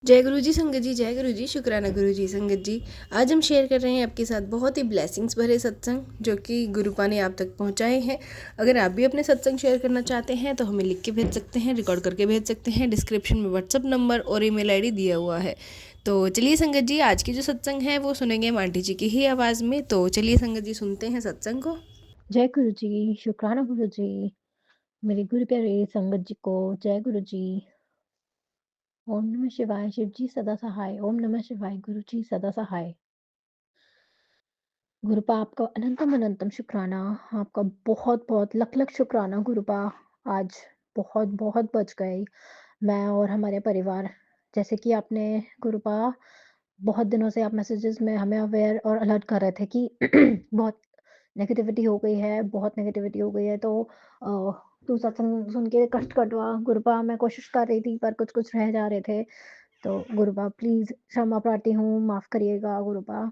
जय गुरु जी संगत जी, जय गुरु जी, शुक्राना गुरु जी संगत जी। आज हम शेयर कर रहे हैं आपके साथ बहुत ही ब्लेसिंग्स भरे सत्संग जो कि गुरुपा ने आप तक पहुंचाए हैं। अगर आप भी अपने सत्संग शेयर करना चाहते हैं तो हमें लिख के भेज सकते हैं, रिकॉर्ड करके भेज सकते हैं। डिस्क्रिप्शन में व्हाट्सअप नंबर और ईमेल आईडी दिया हुआ है। तो चलिए संगत जी, आज की जो सत्संग है वो सुनेंगे हम आंटी जी की ही आवाज़ में। तो चलिए संगत जी, सुनते हैं सत्संग को। जय गुरु जी, शुक्राना गुरु जी, मेरे गुरु प्यारे संगत जी को जय गुरु जी। ओम नमः शिवाय, शिव जी सदा सहाय। ओम नमः शिवाय, गुरु जी सदा सहाय। गुरुपा आपका अनंतम अनंतम शुक्राना। आपका बहुत बहुत लख लख शुक्राना गुरुपा। आज बहुत बहुत बच गए मैं और हमारे परिवार। जैसे कि आपने गुरुपा बहुत दिनों से आप मैसेजेस में हमें अवेयर और अलर्ट कर रहे थे कि बहुत नेगेटिविटी हो गई है, बहुत नेगेटिविटी हो गई है। तो तू सत्संग सुन के कष्ट कटवा गुरुपा। मैं कोशिश कर रही थी पर कुछ रह जा रहे थे। तो गुरुपा प्लीज़ क्षमा प्रार्थी हूँ, माफ़ करिएगा गुरुपा।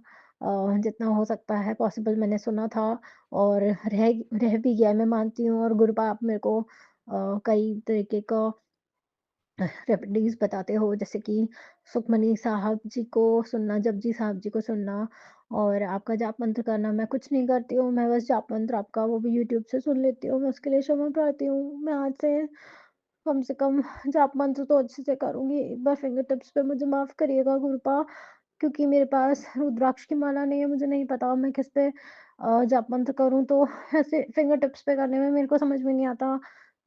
जितना हो सकता है पॉसिबल मैंने सुना था और रह रह भी गया, मैं मानती हूँ। और गुरुपा आप मेरे को कई तरीके का रेमेडीज़ बताते हो, जैसे कि सुखमनी साहब जी को सुनना, जपजी साहब जी को सुनना और आपका जाप मंत्र करना। मैं कुछ नहीं करती हूँ, मैं बस जाप मंत्र आपका वो भी यूट्यूब से सुन लेती हूँ। मैं उसके लिए क्षमा प्रार्थी हूँ। मैं आज से कम जाप मंत्र तो अच्छे से करूँगी। एक बार फिंगर टिप्स पे मुझे माफ़ करिएगा गुरुपा, क्योंकि मेरे पास रुद्राक्ष की माला नहीं है। मुझे नहीं पता मैं किस पे जाप मंत्र करूँ, तो ऐसे फिंगर टिप्स पे करने में मेरे को समझ में नहीं आता।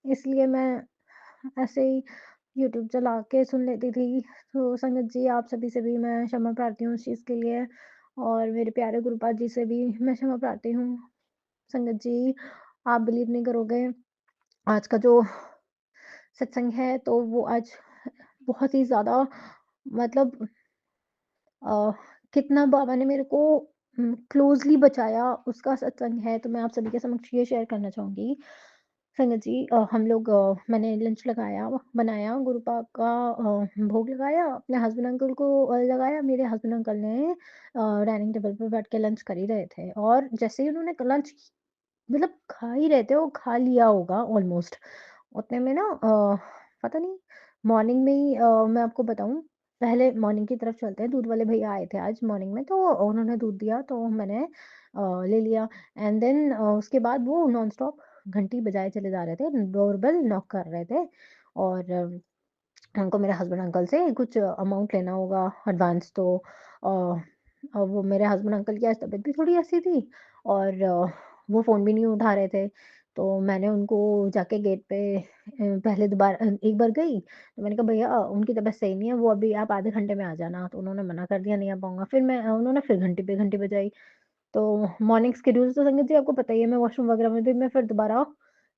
इसलिए मैं ऐसे ही यूट्यूब चला के सुन लेती थी। तो संगत जी, आप सभी से भी मैं क्षमा प्रार्थी हूँ इस चीज़ के लिए और मेरे प्यारे गुरुपाद जी से भी मैं क्षमा प्रार्थी हूँ। संगत जी, आप बिलीव नहीं करोगे, आज का जो सत्संग है तो वो आज बहुत ही ज़्यादा मतलब अ, कितना बाबा ने मेरे को क्लोज़ली बचाया उसका सत्संग है, तो मैं आप सभी के समक्ष ये शेयर करना चाहूँगी। संगत जी, हम लोग मैंने लंच बनाया, गुरु पाक का भोग लगाया, अपने हस्बैंड अंकल को लगाया। मेरे हस्बैंड अंकल ने डाइनिंग टेबल पे बैठ के लंच कर ही रहे थे और जैसे ही उन्होंने लंच मतलब खा ही रहे थे, वो खा लिया होगा ऑलमोस्ट। उतने में ना पता नहीं मॉर्निंग में ही मैं आपको बताऊँ, पहले मॉर्निंग की तरफ चलते हैं। दूध वाले भैया आए थे आज मॉर्निंग में, तो उन्होंने दूध दिया तो मैंने ले लिया। एंड देन उसके बाद वो नॉन स्टॉप घंटी बजाए चले जा रहे थे, डोरबेल नॉक कर रहे थे और उनको मेरे हस्बैंड अंकल से कुछ अमाउंट लेना होगा एडवांस। तो वो मेरे हस्बैंड अंकल की आज तबीयत भी थोड़ी ऐसी थी और वो फ़ोन भी नहीं उठा रहे थे। तो मैंने उनको जाके गेट पे एक बार गई, तो मैंने कहा भैया उनकी तबीयत सही नहीं है, वो अभी आप आधे घंटे में आ जाना। तो उन्होंने मना कर दिया नहीं आ पाऊँगा। फिर उन्होंने फिर घंटी पे घंटी बजाई। तो मॉर्निंग शेड्यूल तो संगत जी आपको पता ही है, मैं वॉशरूम वगैरह में थी, मैं फिर दोबारा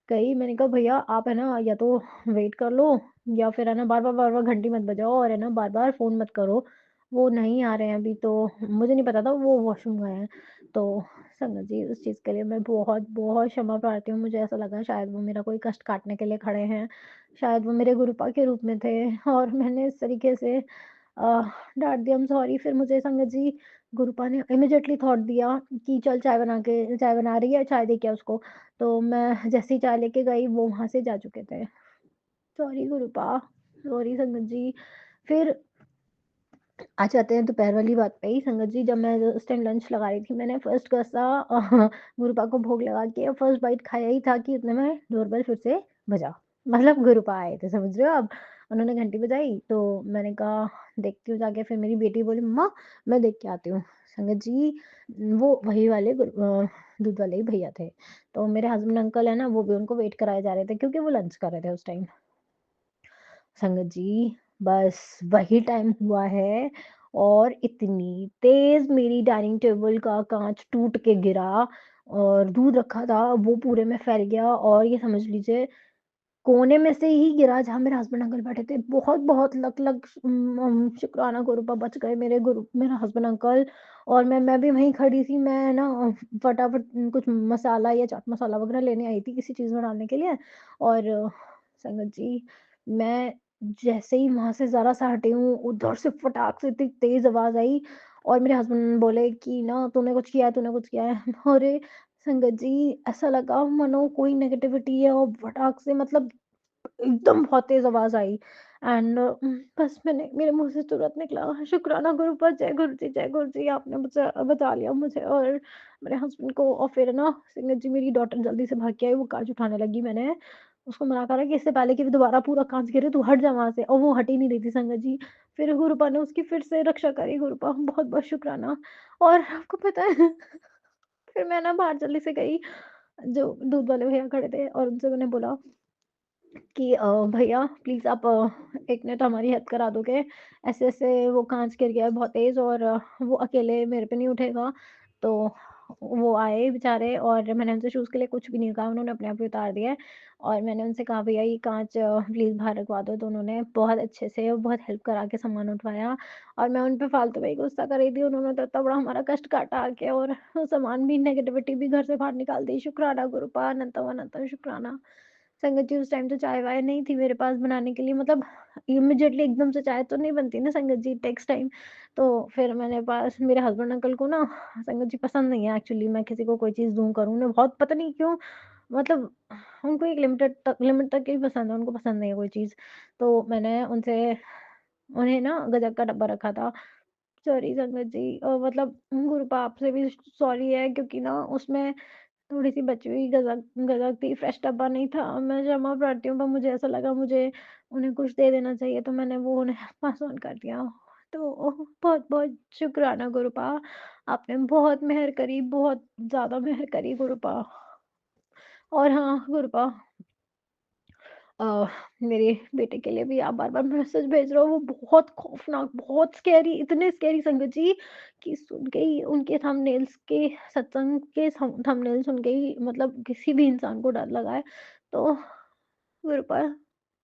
गई। मैंने कहा भैया आप है ना या तो वेट कर लो या फिर है ना बार-बार घंटी मत बजाओ और है ना बार-बार फ़ोन मत करो। वो नहीं आ रहे हैं अभी, तो मुझे नहीं पता था वो वॉशरूम गए हैं। तो संगत जी, उस चीज़ के लिए मैं बहुत-बहुत क्षमा प्रार्थी हूँ। मुझे ऐसा लगा शायद वो मेरा कोई कष्ट काटने के लिए खड़े हैं। शायद वो मेरे गुरुपा के रूप में थे और मैंने इस तरीके से डाँट दिया। I am sorry. फिर मुझे संगत जी गुरुपा ने इमीडिएटली थॉट दिया कि चल चाय बना रही है, चाय दे के आ उसको। तो मैं जैसे ही चाय लेके गई वो वहाँ से जा चुके थे। सॉरी गुरुपा, सॉरी संगत जी। फिर आ जाते हैं दोपहर वाली बात पे ही। संगत जी, जब मैं उस टाइम लंच लगा रही थी, मैंने फर्स्ट गसा गुरुपा को भोग लगा के फर्स्ट बाइट खाया ही था कि इतने में डोरबेल फिर से बजा। मतलब गुरुपा आए थे, समझ रहे हो आप? उन्होंने घंटी बजाई तो मैंने कहा देखती हूँ जाके। फिर मेरी बेटी बोली मम्मा मैं देख के आती हूँ। संगत जी, वो वही वाले दूध वाले ही भैया थे। तो मेरे हस्बैंड अंकल है ना, वो भी उनको वेट कराए जा रहे थे क्योंकि वो लंच कर रहे थे उस टाइम। संगत जी, बस वही टाइम हुआ है और इतनी तेज़ मेरी डाइनिंग टेबल का काँच टूट के गिरा और दूध रखा था वो पूरे में फैल गया और ये समझ लीजिए कोने में से ही गिरा जहाँ मेरे हस्बैंड अंकल बैठे थे। बहुत-बहुत लख-लख शुक्राना गुरुपा बच गए मेरा हस्बैंड अंकल। और मैं भी वहीं खड़ी थी। मैं ना फटाफट कुछ मसाला या चाट मसाला वग़ैरह लेने आई थी किसी चीज़ में डालने के लिए। और संगत जी, मैं जैसे ही वहाँ से ज़रा-सा हटी हूँ, उधर से फटाक से इतनी तेज़ आवाज़ आई और मेरे हस्बैंड बोले कि ना तूने कुछ किया है, तूने कुछ किया है। अरे! संगत जी, ऐसा लगा मानो कोई नेगेटिविटी है और फटाक से मतलब एकदम बहुत तेज़ आवाज़ आई। एंड बस मैंने मेरे मुँह से तुरंत निकला, शुक्राना गुरुपा, जय गुरु जी, आपने मुझे बचा लिया मुझे और मेरे हस्बैंड को। और फिर ना संगत जी, मेरी डॉटर जल्दी से भाग के आई, वो कांच उठाने लगी। मैंने उसको मना करा कि इससे पहले कि दोबारा पूरा कांच गिरे तू हट जा वहाँ से, और वो हट ही नहीं रही थी संगत जी। फिर गुरुपा ने उसकी फिर से रक्षा करी, गुरुपा बहुत-बहुत शुक्राना। और आपको पता है फिर मैं ना बाहर जल्दी से गई, जो दूध वाले भैया खड़े थे, और उनसे मैंने बोला कि भैया प्लीज़ आप 1 मिनट हमारी हेल्प करा दोगे? ऐसे-ऐसे वो काँच गिर गया है बहुत तेज़, और वो अकेले मेरे पे नहीं उठेगा। तो वो आए बेचारे, और मैंने उनसे शूज़ के लिए कुछ भी नहीं कहा, उन्होंने अपने आप ही उतार दिया है। और मैंने उनसे कहा भैया ये काँच प्लीज़ बाहर रखवा दो, तो उन्होंने बहुत अच्छे से और बहुत हेल्प करा के सामान उठवाया। और मैं उन पे फालतू में ही गुस्सा कर रही थी, उन्होंने तो इतना बड़ा हमारा कष्ट काटा आके, और सामान भी, नेगेटिविटी भी घर से बाहर निकाल दी। शुक्राना गुरुपा, अनंतम अनंतम शुक्राना। संगत जी, उस टाइम तो चाय-वाय नहीं थी मेरे पास बनाने के लिए, मतलब इमीडिएटली एकदम से चाय तो नहीं बनती ना संगत जी, इट टेक्स टाइम। तो फिर मैंने पास मेरे हस्बैंड अंकल को ना संगत जी पसंद नहीं है एक्चुअली, मैं किसी को कोई चीज़ दूँ करूँ, उन्हें बहुत पता नहीं क्यों, मतलब उनको एक लिमिट तक ही पसंद है, उनको पसंद नहीं है कोई चीज़। तो मैंने उनसे उन्हें ना गजक का डब्बा रखा था। सॉरी संगत जी, मतलब गुरुपा आपसे भी सॉरी है, क्योंकि ना उसमें थोड़ी-सी बची हुई गज़क गज़क थी, फ्रेश डब्बा नहीं था। मैं क्षमा प्रार्थी हूँ, पर मुझे ऐसा लगा मुझे उन्हें कुछ दे देना चाहिए, तो मैंने वो उन्हें पास ऑन कर दिया। तो बहुत-बहुत शुक्राना गुरुपा, आपने बहुत मेहर करी, बहुत ज़्यादा मेहर करी गुरुपा। और हाँ, गुरुपा अ, मेरे बेटे के लिए भी आप बार-बार मैसेज भेज रहे हो, वो बहुत खौफ़नाक, बहुत स्कैरी, इतने स्कैरी संगत जी कि सुन के ही उनके थंबनेल्स के, सत्संग के थंबनेल सुन के ही मतलब किसी भी इंसान को डर लगा है। तो कृपया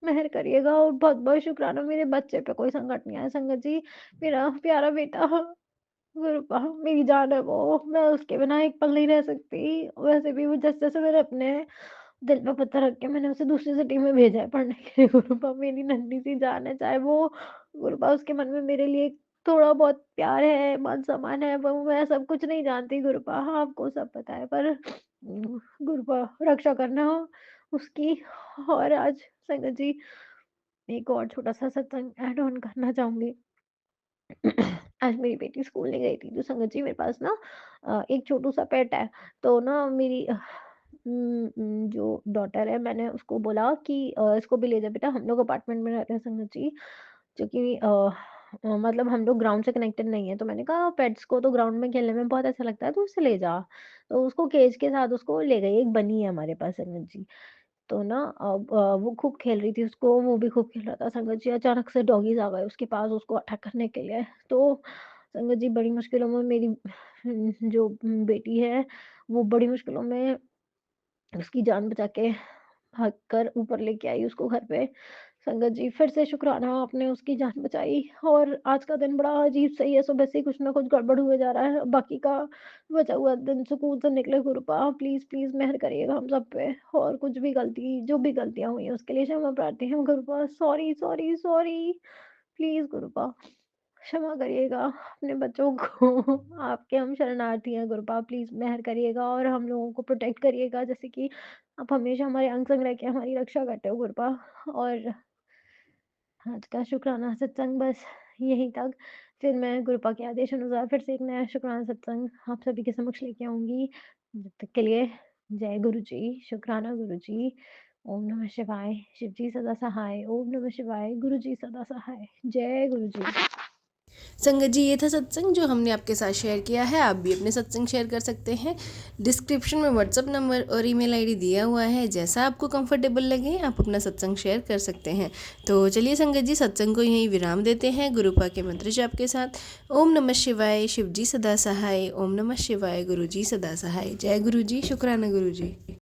मेहर करिएगा, और बहुत-बहुत शुक्राना, मेरे बच्चे पे कोई संकट नहीं आया संगत जी। मेरा प्यारा बेटा कृपा मेरी जान है वो, मैं उसके बिना एक पल नहीं रह सकती। वैसे भी वो जैसे-जैसे मैंने अपने दिल पे पत्थर रख के मैंने उसे दूसरी सिटी में भेजा है पढ़ने के लिए, गुरुपा मेरी नन्ही-सी जान है, चाहे वो गुरुपा उसके मन में मेरे लिए थोड़ा बहुत प्यार है, मान-सम्मान है, वो मैं सब कुछ नहीं जानती गुरुपा, हाँ, आपको सब पता है, पर गुरुपा रक्षा करना उसकी। और आज संगत जी, एक और छोटा-सा सत्संग ऐड ऑन करना चाहूँगी। आज मेरी बेटी स्कूल नहीं गई थी, तो संगत जी मेरे पास ना एक छोटू-सा पेट है। तो ना मेरी जो डॉटर है, मैंने उसको बोला कि इसको भी ले जा बेटा, हम लोग अपार्टमेंट में रहते हैं संगत जी, जो कि मतलब हम लोग ग्राउंड से कनेक्टेड नहीं है। तो मैंने कहा पेट्स को तो ग्राउंड में खेलने में बहुत अच्छा लगता है, तो उसे ले जा। तो उसको केज के साथ उसको ले गई, एक बनी है हमारे पास संगत जी। तो ना अब वो खूब खेल रही थी उसको, वो भी खूब खेल रहा था संगत जी, अचानक से डॉगीज़ आ गए उसके पास उसको अटैक करने के लिए। तो संगत जी, बड़ी मुश्किलों में मेरी जो बेटी है, वो बड़ी मुश्किलों में उसकी जान बचा के भाग कर ऊपर लेके आई उसको घर पे। संगत जी, फिर से शुक्राना, आपने उसकी जान बचाई। और आज का दिन बड़ा अजीब-सा ही है, सुबह से ही कुछ ना कुछ गड़बड़ हुए जा रहा है। बाकी का बचा हुआ दिन सुकून से निकले गुरुपा, प्लीज़, प्लीज़ मेहर करिएगा हम सब पे। और कुछ भी गलती, जो भी गलतियाँ हुई हैं उसके लिए क्षमा प्रार्थी हूँ गुरुपा। Sorry, sorry, sorry. प्लीज़ गुरुपा क्षमा करिएगा, अपने बच्चों को आपके हम शरणार्थी हैं गुरुपा, प्लीज़ मेहर करिएगा और हम लोगों को प्रोटेक्ट करिएगा, जैसे कि आप हमेशा हमारे अंग-संग रह के हमारी रक्षा करते हो गुरुपा। और आज का शुक्राना सत्संग बस यहीं तक। फिर मैं गुरुपा के आदेश अनुसार फिर से एक नया शुक्राना सत्संग आप सभी के समक्ष लेके आऊँगी। जब तक के लिए जय गुरु जी, शुक्राना गुरु जी। ओम नमः शिवाय, शिव जी सदा सहाय। ओम नमः शिवाय, गुरु जी सदा सहाय। जय गुरु जी। संगत जी, ये था सत्संग जो हमने आपके साथ शेयर किया है। आप भी अपने सत्संग शेयर कर सकते हैं। डिस्क्रिप्शन में व्हाट्सअप नंबर और ईमेल आईडी दिया हुआ है, जैसा आपको कंफर्टेबल लगे आप अपना सत्संग शेयर कर सकते हैं। तो चलिए संगत जी, सत्संग को यहीं विराम देते हैं गुरुपा के मंत्र जाप के साथ। ओम नमः शिवाय, शिव जी सदा सहाय। ओम नमः शिवाय, गुरु जी सदा सहाय। जय गुरु जी, शुक्राना गुरु जी।